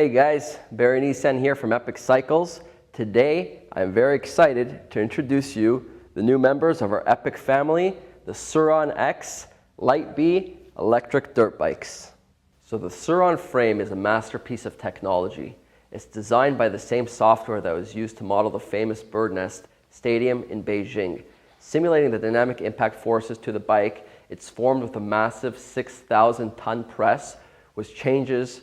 Hey guys, Barry Nissan here from Epic Cycles. Today, I'm very excited to introduce you the new members of our Epic family, the sur-ron X Light B electric dirt bikes. So the sur-ron frame is a masterpiece of technology. It's designed by the same software that was used to model the famous bird nest stadium in Beijing. Simulating the dynamic impact forces to the bike, it's formed with a massive 6,000-ton press, which changes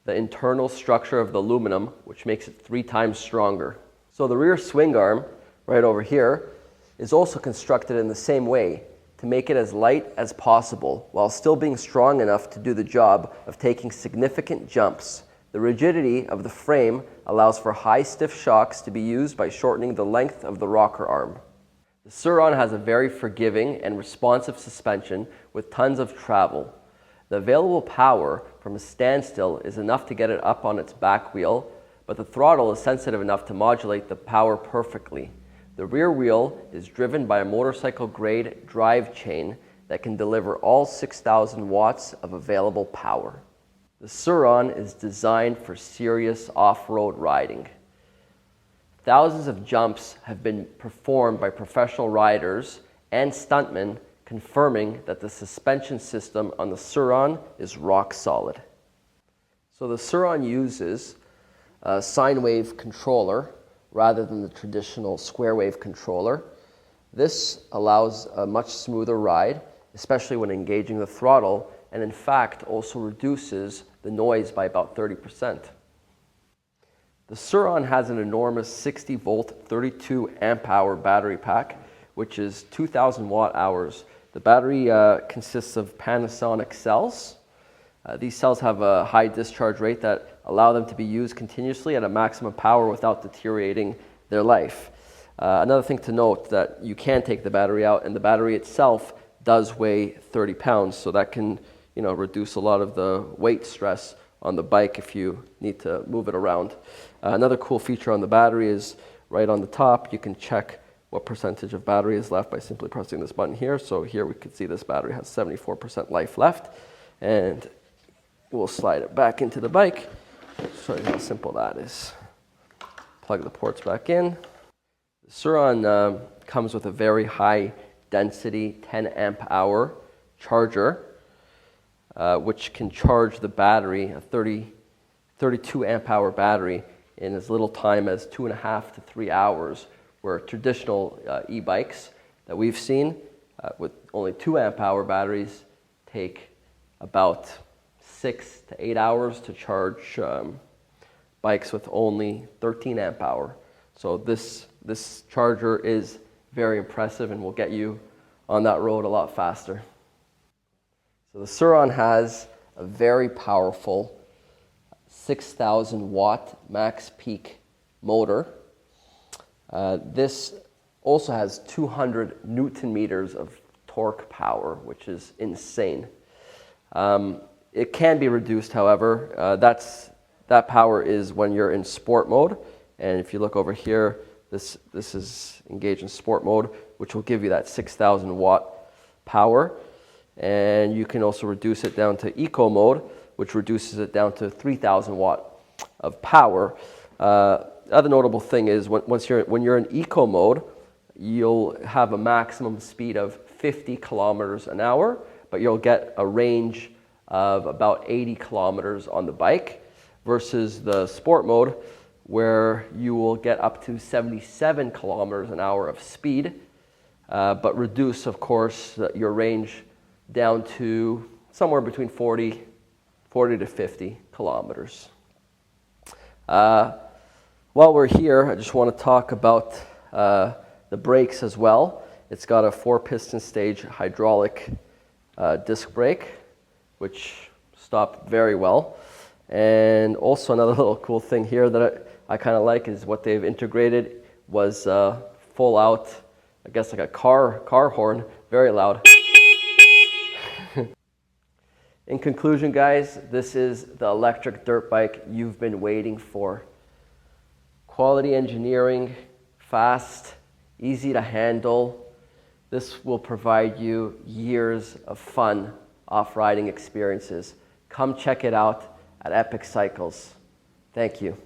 the internal structure of the aluminum, which makes it 3 times stronger. So the rear swing arm, right over here, is also constructed in the same way to make it as light as possible while still being strong enough to do the job of taking significant jumps. The rigidity of the frame allows for high stiff shocks to be used by shortening the length of the rocker arm. The sur-ron has a very forgiving and responsive suspension with tons of travel. The available power from a standstill is enough to get it up on its back wheel, but the throttle is sensitive enough to modulate the power perfectly. The rear wheel is driven by a motorcycle-grade drive chain that can deliver all 6,000 watts of available power. The sur-ron is designed for serious off-road riding. Thousands of jumps have been performed by professional riders and stuntmen, confirming that the suspension system on the sur-ron is rock solid. So the sur-ron uses a sine wave controller rather than the traditional square wave controller. This allows a much smoother ride, especially when engaging the throttle, and in fact also reduces the noise by about 30%. The sur-ron has an enormous 60-volt, 32 amp-hour battery pack, which is 2,000 watt-hours. The battery consists of Panasonic cells. These cells have a high discharge rate that allow them to be used continuously at a maximum power without deteriorating their life. Another thing to note that you can take the battery out, and the battery itself does weigh 30 pounds, so that can reduce a lot of the weight stress on the bike if you need to move it around. Another cool feature on the battery is right on the top, you can check what percentage of battery is left by simply pressing this button here. So here we can see this battery has 74% life left, and we'll slide it back into the bike. Show you how simple that is. Plug the ports back in. The sur-ron comes with a very high density 10 amp hour charger, which can charge the battery, a 32 amp hour battery, in as little time as 2.5 to 3 hours, where traditional e-bikes that we've seen with only 2 amp hour batteries take about 6 to 8 hours to charge bikes with only 13 amp hour. So this charger is very impressive and will get you on that road a lot faster. So the sur-ron has a very powerful 6,000 watt max peak motor. This also has 200 Newton meters of torque power, which is insane. It can be reduced, however. That power is when you're in sport mode. And if you look over here, this is engaged in sport mode, which will give you that 6,000 watt power. And you can also reduce it down to eco mode, which reduces it down to 3,000 watt of power. Other notable thing is when you're in eco mode, you'll have a maximum speed of 50 kilometers an hour, but you'll get a range of about 80 kilometers on the bike, versus the sport mode, where you will get up to 77 kilometers an hour of speed, but reduce, of course, your range down to somewhere between 40 to 50 kilometers. While we're here, I just want to talk about the brakes as well. It's got a 4-piston stage hydraulic disc brake, which stopped very well. And also another little cool thing here that I kind of like is what they've integrated was full out, I guess like a car horn, very loud. In conclusion, guys, this is the electric dirt bike you've been waiting for. Quality engineering, fast, easy to handle. This will provide you years of fun off-riding experiences. Come check it out at Epic Cycles. Thank you.